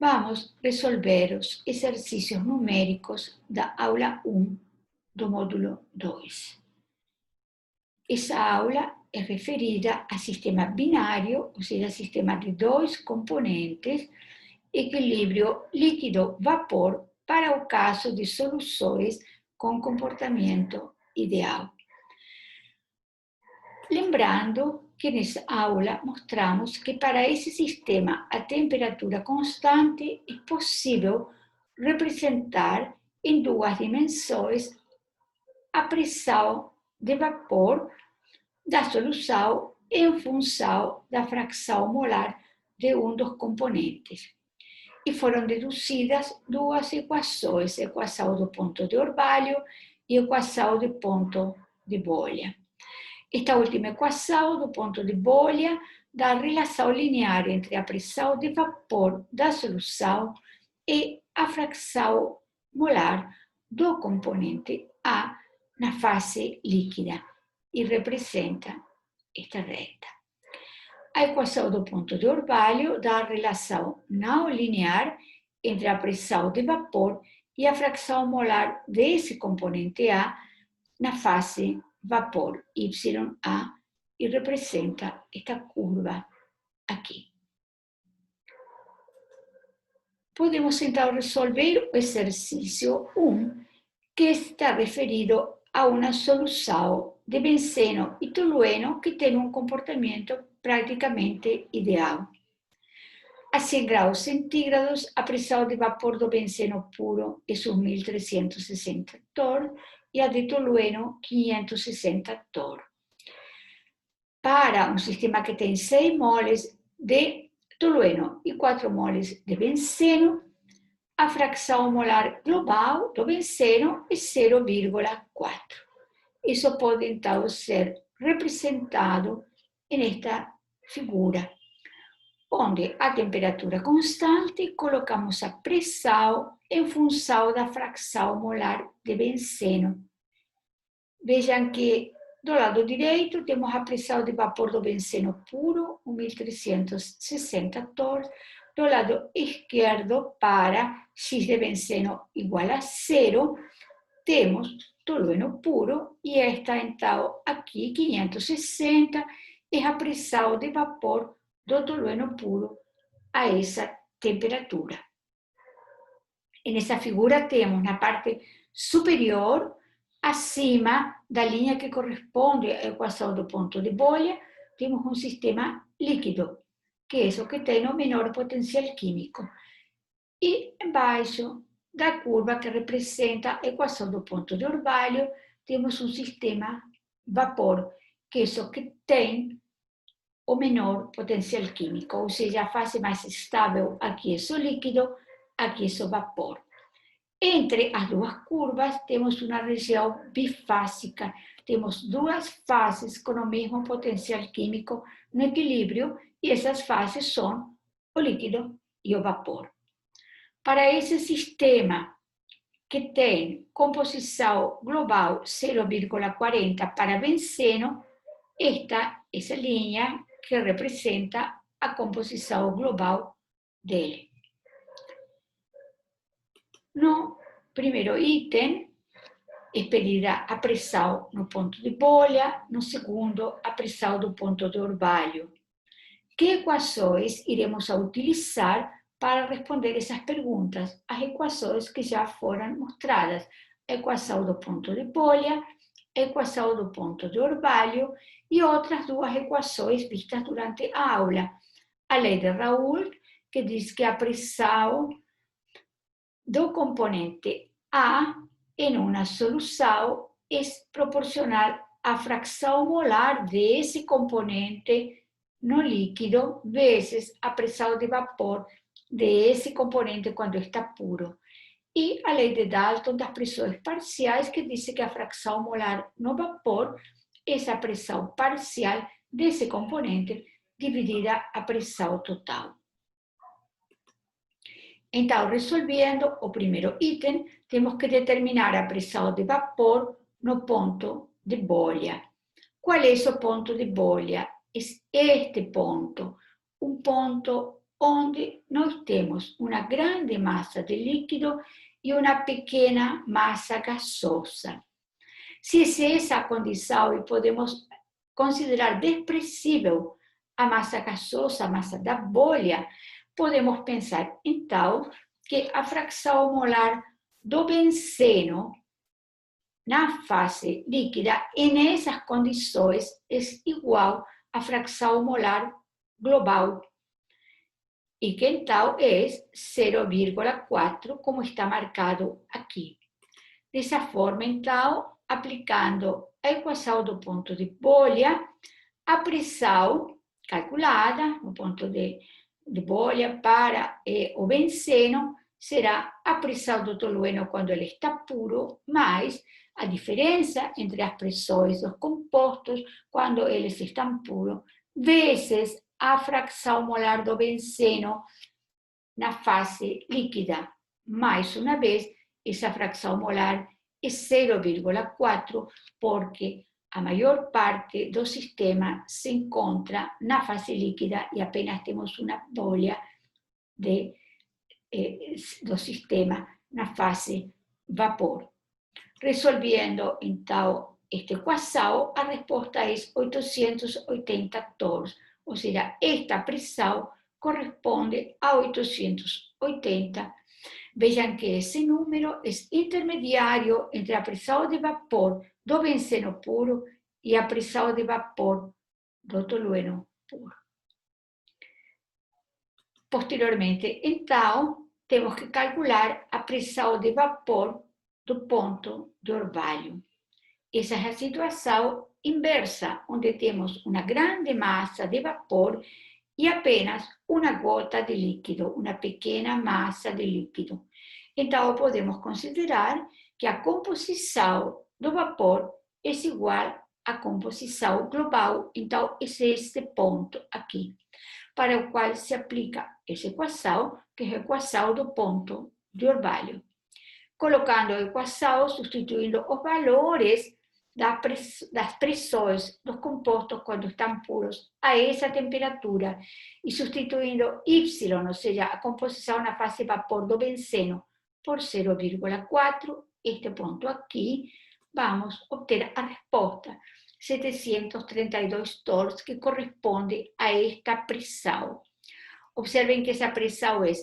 Vamos resolver os exercícios numéricos da aula 1 do módulo 2. Essa aula é referida a sistema binário, ou seja, sistema de dois componentes, equilíbrio líquido-vapor para o caso de soluções com comportamento ideal. Lembrando que nessa aula mostramos que para esse sistema a temperatura constante é possível representar em duas dimensões a pressão de vapor da solução em função da fração molar de um dos componentes. E foram deduzidas duas equações, a equação do ponto de orvalho e a equação do ponto de bolha. Esta última equação do ponto de bolha dá a relação linear entre a pressão de vapor da solução e a fração molar do componente A na fase líquida e representa esta reta. A equação do ponto de orvalho dá a relação não linear entre a pressão de vapor e a fração molar desse componente A na fase vapor, YA, e representa esta curva aqui. Podemos então resolver o exercício 1, que está referido a uma solução de benceno e tolueno que tem um comportamento praticamente ideal. A 100 graus centígrados, a pressão de vapor do benceno puro é 1.360 torr e a de tolueno 560 torr. Para um sistema que tem 6 moles de tolueno e 4 moles de benceno, a fração molar global do benceno é 0,4. Isso pode, então, ser representado nesta figura, onde a temperatura constante colocamos a pressão em função da fração molar de benceno. Vejam que do lado direito temos a pressão de vapor do benceno puro, 1.360 torr. Do lado esquerdo, para X de benceno igual a 0, temos tolueno puro, e esta, então, aqui, 560, é a pressão de vapor do tolueno puro a essa temperatura. E nessa figura temos na parte superior, acima da linha que corresponde à equação do ponto de bolha, temos um sistema líquido, que é o que tem o menor potencial químico. E embaixo da curva que representa a equação do ponto de orvalho, temos um sistema vapor, que é o que tem o menor potencial químico, ou seja, a fase mais estável aqui é o líquido, aqui é o vapor. Entre as duas curvas temos uma região bifásica, temos duas fases com o mesmo potencial químico no equilíbrio, e essas fases são o líquido e o vapor. Para esse sistema que tem composição global 0,40 para benceno, essa linha que representa a composição global dele. No primeiro item, é pedida a pressão no ponto de bolha, no segundo, a pressão do ponto de orvalho. Que equações iremos utilizar para responder essas perguntas? As equações que já foram mostradas: a equação do ponto de bolha, a equação do ponto de orvalho e outras duas equações vistas durante a aula. A lei de Raoult, que diz que a pressão do componente A em uma solução é proporcional à fração molar desse componente no líquido vezes a pressão de vapor desse componente quando está puro. E a lei de Dalton das pressões parciais, que diz que a fração molar no vapor é a pressão parcial desse componente dividida a pressão total. Então, resolvendo o primeiro item, temos que determinar a pressão de vapor no ponto de bolha. Qual é o ponto de bolha? É este ponto, um ponto onde nós temos uma grande massa de líquido e uma pequena massa gasosa. Se essa é essa a condição e podemos considerar desprezível a massa gasosa, a massa da bolha, podemos pensar, então, que a fração molar do benceno na fase líquida, e nessas condições, é igual à fração molar global, e que então é 0,4, como está marcado aqui. Dessa forma, então, aplicando a equação do ponto de bolha, a pressão calculada no ponto de bolha para o benceno será a pressão do tolueno quando ele está puro, mais a diferença entre as pressões dos compostos quando eles estão puros, vezes a fração molar do benceno na fase líquida. Mais uma vez, essa fração molar é 0,4, porque a maior parte do sistema se encontra na fase líquida e apenas temos uma bolha do sistema na fase vapor. Resolvendo, então, esta equação, a resposta é 880 torres, ou seja, esta pressão corresponde a 880. Vejam que esse número é intermediário entre a pressão de vapor do benceno puro e a pressão de vapor do tolueno puro. Posteriormente, então, temos que calcular a pressão de vapor do ponto de orvalho. Essa é a situação inversa, onde temos uma grande massa de vapor e apenas uma gota de líquido, uma pequena massa de líquido. Então, podemos considerar que a composição do vapor é igual à composição global. Então, esse é este ponto aqui, para o qual se aplica essa equação, que é a equação do ponto de orvalho. Colocando a equação, substituindo os valores das pressões dos compostos quando estão puros a essa temperatura e substituindo Y, ou seja, a composição na fase vapor do benceno, por 0,4, este ponto aqui, vamos obter a resposta 732 torres, que corresponde a esta pressão. Observem que essa pressão é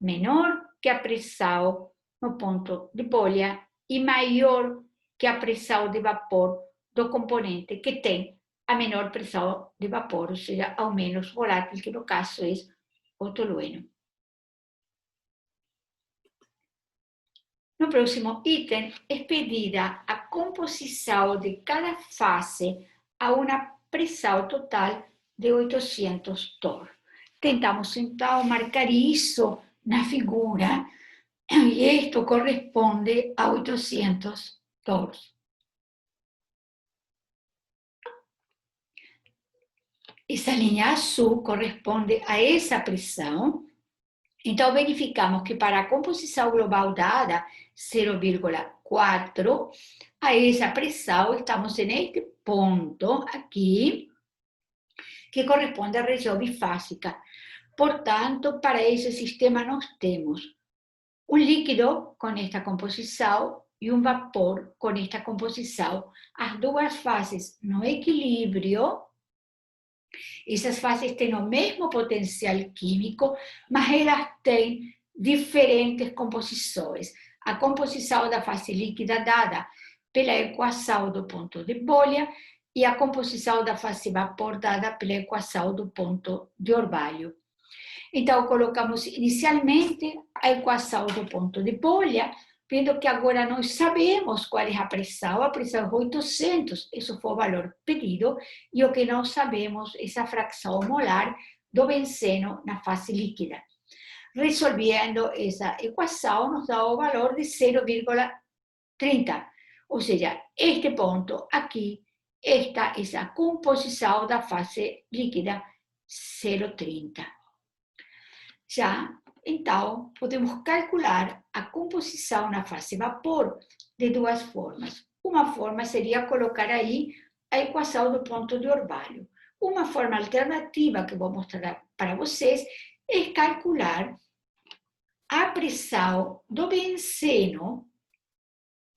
menor que a pressão no ponto de bolha e maior que a pressão de vapor do componente que tem a menor pressão de vapor, ou seja, ao menos volátil, que no caso é o tolueno. No próximo item, é pedida a composição de cada fase a uma pressão total de 800 torres. Tentamos, então, marcar isso na figura, e isto corresponde a 800 torres. Essa linha azul corresponde a essa pressão. Então, verificamos que para a composição global dada, 0,4, a essa pressão, estamos neste ponto aqui, que corresponde à região bifásica. Portanto, para esse sistema, nós temos um líquido com esta composição e um vapor com esta composição. As duas fases no equilíbrio. Essas fases têm o mesmo potencial químico, mas elas têm diferentes composições. A composição da fase líquida dada pela equação do ponto de bolha e a composição da fase vapor dada pela equação do ponto de orvalho. Então, colocamos inicialmente a equação do ponto de bolha, vendo que agora nós sabemos qual é a pressão é 800, isso foi o valor pedido, e o que nós sabemos é a fração molar do benceno na fase líquida. Resolvendo essa equação, nos dá o valor de 0,30, ou seja, este ponto aqui, esta é a composição da fase líquida, 0,30. Já, então, podemos calcular a composição na fase vapor de duas formas. Uma forma seria colocar aí a equação do ponto de orvalho. Uma forma alternativa que vou mostrar para vocês é calcular a pressão do benceno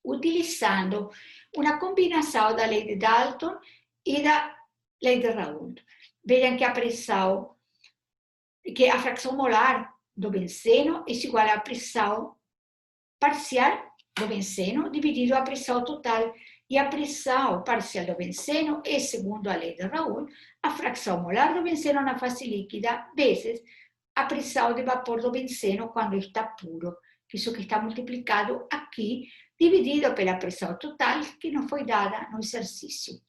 utilizando uma combinação da lei de Dalton e da lei de Raoult. Vejam que a fração molar do benceno é igual à pressão parcial do benceno dividido a pressão total. E a pressão parcial do benceno é, segundo a lei de Raoult, a fração molar do benceno na fase líquida vezes a pressão de vapor do benceno quando está puro. Isso que está multiplicado aqui, dividido pela pressão total que não foi dada no exercício.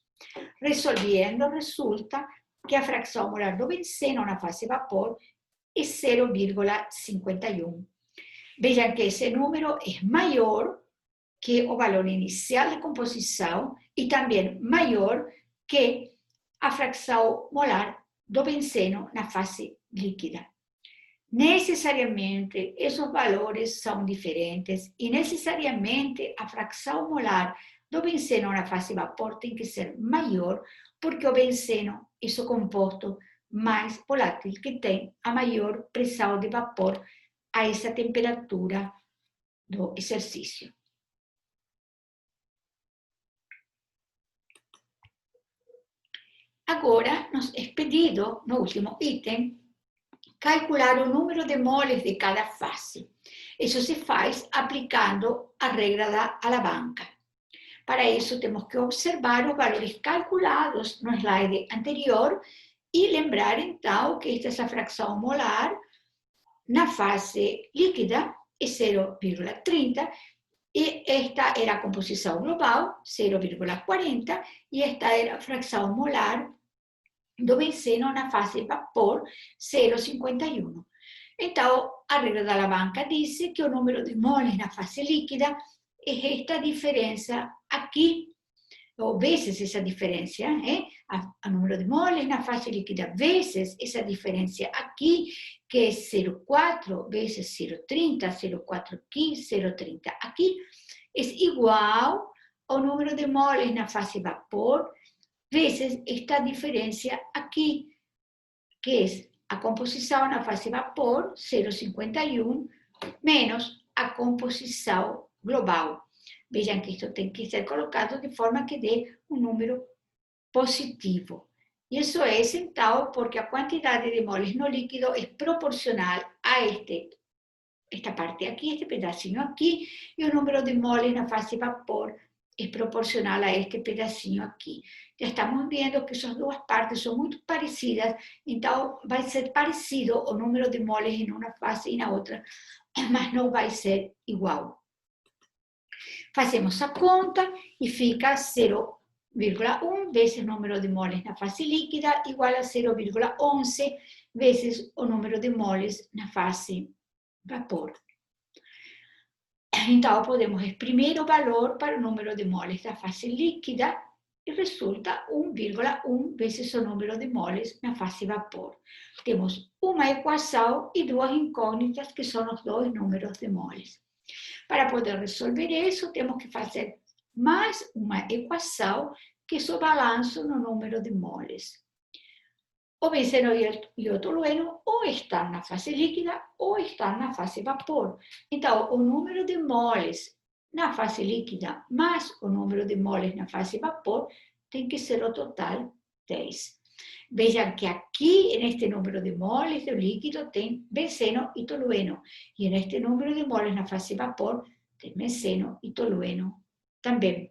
Resolvendo, resulta que a fração molar do benceno na fase vapor é 0,51. Vejam que esse número é maior que o valor inicial de composição e também maior que a fração molar do benceno na fase líquida. Necessariamente, esses valores são diferentes e necessariamente a fração molar do benceno na fase vapor tem que ser maior, porque o benceno é o composto mais volátil que tem a maior pressão de vapor a essa temperatura do exercício. Agora, nos é pedido, no último item, calcular o número de moles de cada fase. Isso se faz aplicando a regra da alavanca. Para isso, temos que observar os valores calculados no slide anterior e lembrar, então, que esta é a fração molar na fase líquida, é 0,30, e esta era a composição global, 0,40, e esta era a fração molar do benceno na fase vapor, 0,51. Então, a regra da alavanca diz que o número de moles na fase líquida é esta diferença aqui, ou vezes essa diferença, o número de moles na fase líquida vezes essa diferença aqui, que é 0,4 vezes 0,30, 0,415, 0,30 aqui, é igual ao número de moles na fase vapor vezes esta diferença aqui, que é a composição na fase vapor, 0,51, menos a composição global. Vejam que isto tem que ser colocado de forma que dê um número positivo. Isso é, então, porque a quantidade de moles no líquido é proporcional a esta parte aqui, este pedacinho aqui, e o número de moles na fase vapor é proporcional a este pedacinho aqui. Já estamos vendo que essas duas partes são muito parecidas, então vai ser parecido o número de moles em uma fase e na outra, mas não vai ser igual. Fazemos a conta e fica 0,1 vezes o número de moles na fase líquida igual a 0,11 vezes o número de moles na fase vapor. Então, podemos exprimir o valor para o número de moles da fase líquida e resulta 1,1 vezes o número de moles na fase vapor. Temos uma equação e duas incógnitas, que são os dois números de moles. Para poder resolver isso, temos que fazer mais uma equação, que é o balanço no número de moles. O benceno e o tolueno ou estão na fase líquida ou estão na fase vapor. Então, o número de moles na fase líquida mais o número de moles na fase vapor tem que ser o total 10. Vejam que aqui, neste número de moles do líquido, tem benceno e tolueno. E neste número de moles na fase vapor, tem benceno e tolueno também.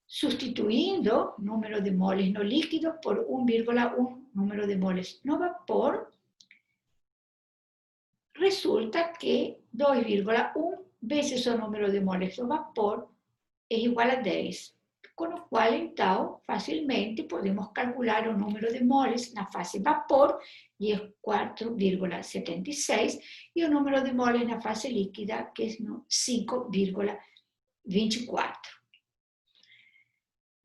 Sustituindo o número de moles no líquido por 1,1 número de moles no vapor, resulta que 2,1 vezes o número de moles no vapor é igual a 10. Com o qual, então, facilmente podemos calcular o número de moles na fase vapor, e é 4,76, e o número de moles na fase líquida, que é 5,24.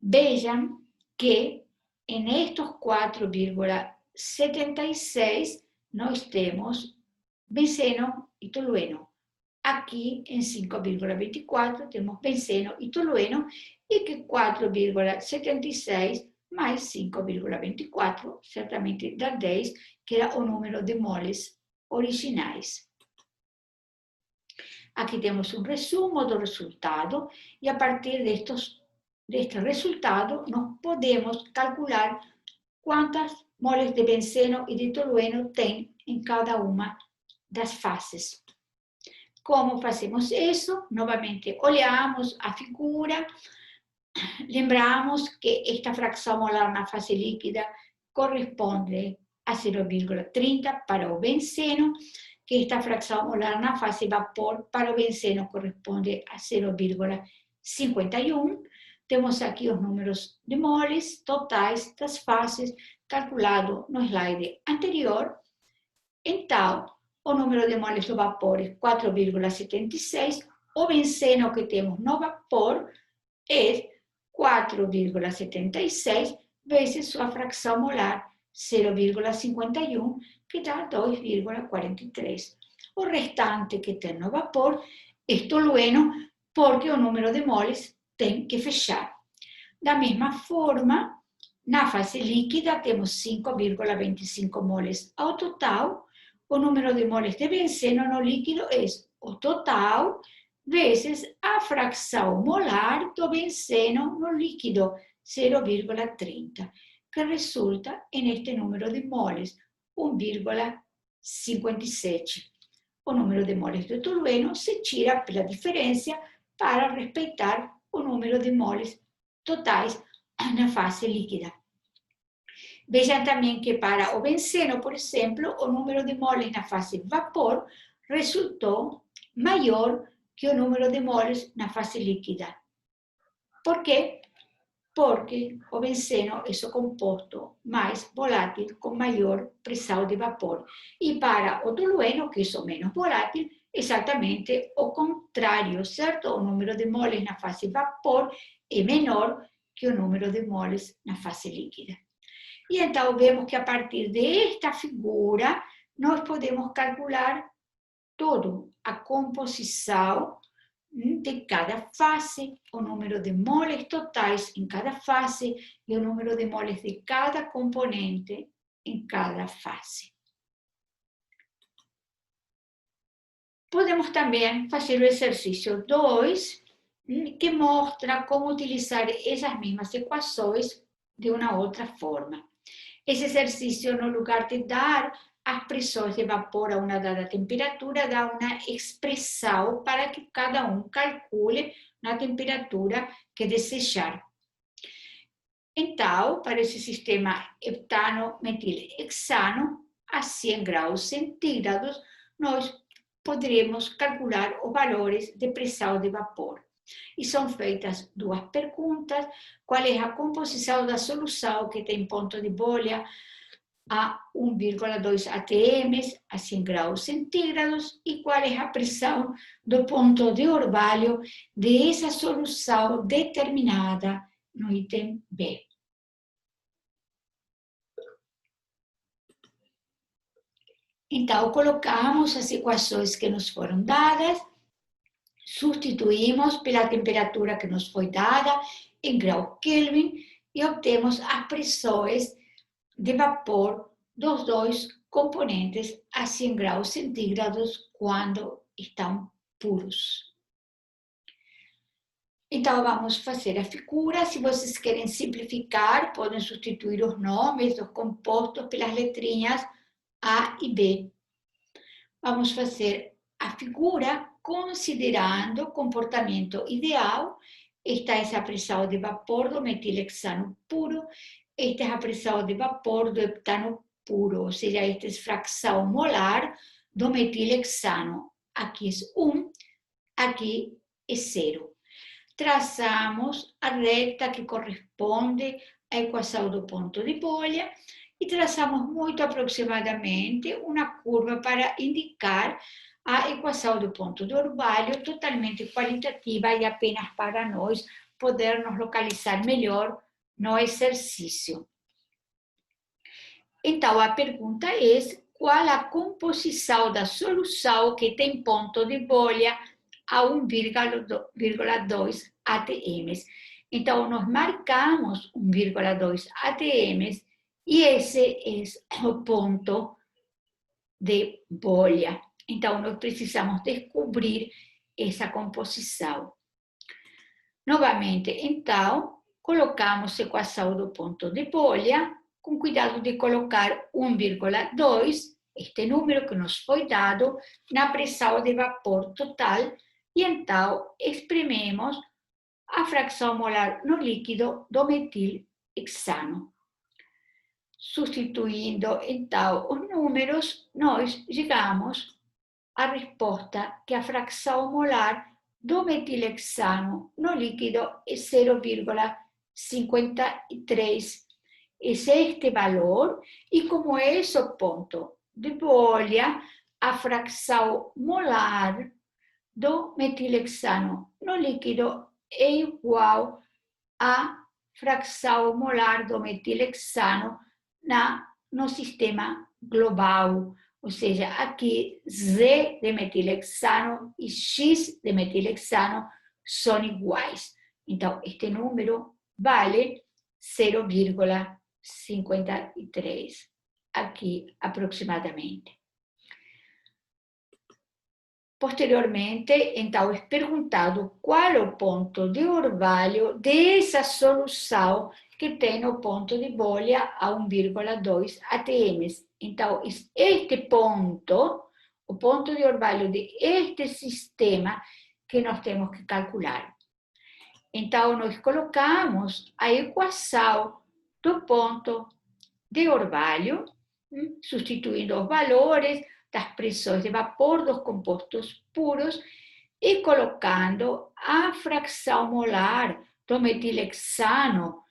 Vejam que en estos 4,76 nós temos benceno e tolueno. Aqui em 5,24 temos benceno e tolueno, e que 4,76 mais 5,24, certamente dá 10, que era o número de moles originais. Aqui temos um resumo do resultado, e a partir deste resultado, nós podemos calcular quantas moles de benceno e de tolueno tem em cada uma das fases. Como fazemos isso? Novamente, olhamos a figura, lembramos que esta fração molar na fase líquida corresponde a 0,30 para o benceno, que esta fração molar na fase vapor para o benceno corresponde a 0,51. Temos aqui os números de moles totais das fases calculado no slide anterior. Então, o número de moles do vapor é 4,76. O benceno que temos no vapor é 4,76 vezes sua fração molar, 0,51, que dá 2,43. O restante que tem no vapor é tolueno, porque o número de moles tem que fechar. Da mesma forma, na fase líquida temos 5,25 moles ao total. O número de moles de benceno no líquido é o total vezes a fração molar do benceno no líquido, 0,30, que resulta neste número de moles, 1,57. O número de moles do tolueno se tira pela diferença para respeitar o número de moles totais na fase líquida. Vejam também que para o benceno, por exemplo, o número de moles na fase vapor resultou maior que o número de moles na fase líquida. Por quê? Porque o benceno é o composto mais volátil com maior pressão de vapor. E para o tolueno, que é o menos volátil, exatamente o contrário, certo? O número de moles na fase vapor é menor que o número de moles na fase líquida. E então vemos que a partir desta figura nós podemos calcular toda a composição de cada fase, o número de moles totais em cada fase e o número de moles de cada componente em cada fase. Podemos também fazer o exercício 2, que mostra como utilizar essas mesmas equações de uma outra forma. Esse exercício, no lugar de dar as pressões de vapor a uma dada temperatura, dá uma expressão para que cada um calcule na temperatura que desejar. Então, para esse sistema heptano-metilhexano, a 100 graus centígrados, nós poderemos calcular os valores de pressão de vapor. E são feitas duas perguntas: qual é a composição da solução que tem ponto de bolha a 1,2 atm a 100 graus centígrados, e qual é a pressão do ponto de orvalho dessa solução determinada no item B. Então, colocamos as equações que nos foram dadas, substituímos pela temperatura que nos foi dada em grau Kelvin e obtemos as pressões de vapor dos dois componentes a 100 graus centígrados quando estão puros. Então, vamos fazer a figura. Se vocês querem simplificar, podem substituir os nomes dos compostos pelas letrinhas A e B. Vamos fazer a figura considerando o comportamento ideal. Esta é a pressão de vapor do metilhexano puro, esta é a pressão de vapor do heptano puro, ou seja, esta é a fração molar do metilhexano. Aqui é 1, aqui é 0. Traçamos a reta que corresponde à equação do ponto de bolha e traçamos muito aproximadamente uma curva para indicar a equação do ponto de orvalho, totalmente qualitativa e apenas para nós poder nos localizar melhor no exercício. Então, a pergunta é: qual a composição da solução que tem ponto de bolha a 1,2 atm? Então, nós marcamos 1,2 atms e esse é o ponto de bolha. Então, nós precisamos descobrir essa composição. Novamente, então, colocamos a equação do ponto de bolha, com cuidado de colocar 1,2, este número que nos foi dado, na pressão de vapor total, e então exprimimos a fração molar no líquido do metilhexano. Substituindo, então, os números, nós chegamos à resposta que a fração molar do metilhexano no líquido é 0,53. Esse é este valor, e como é esse o ponto de bolha, a fração molar do metilhexano no líquido é igual à fração molar do metilhexano no sistema global. Ou seja, aqui Z de metilhexano e X de metilhexano são iguais. Então, este número vale 0,53 aqui aproximadamente. Posteriormente, então, é perguntado qual é o ponto de orvalho dessa solução que tem o ponto de bolha a 1,2 atms. Então, este ponto, o ponto de orvalho deste sistema que nós temos que calcular. Então, nós colocamos a equação do ponto de orvalho, substituindo os valores das pressões de vapor dos compostos puros e colocando a fração molar do metilhexano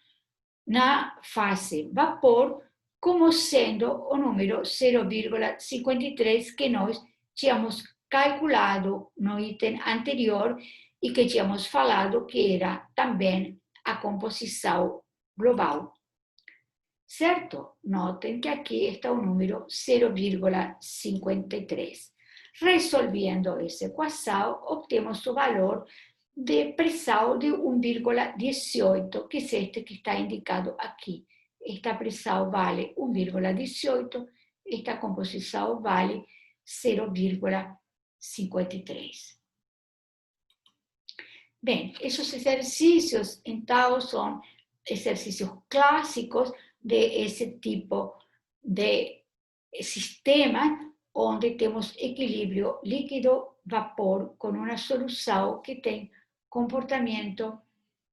na fase vapor como sendo o número 0,53 que nós tínhamos calculado no item anterior e que tínhamos falado que era também a composição global. Certo? Notem que aqui está o número 0,53. Resolvendo essa equação, obtemos o valor de pressão de 1,18, que é este que está indicado aqui. Esta pressão vale 1,18, esta composição vale 0,53. Bem, esses exercícios, então, são exercícios clássicos desse tipo de sistema, onde temos equilíbrio líquido-vapor com uma solução que tem comportamento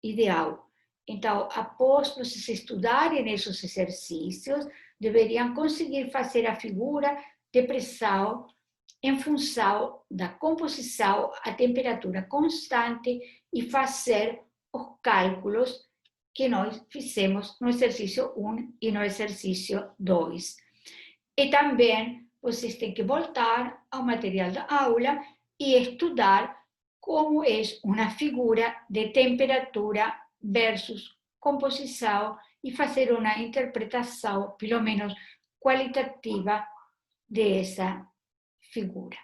ideal. Então, após vocês estudarem esses exercícios, deveriam conseguir fazer a figura de pressão em função da composição a temperatura constante e fazer os cálculos que nós fizemos no exercício 1 e no exercício 2. E também vocês têm que voltar ao material da aula e estudar como é uma figura de temperatura versus composição e fazer uma interpretação, pelo menos qualitativa, dessa figura.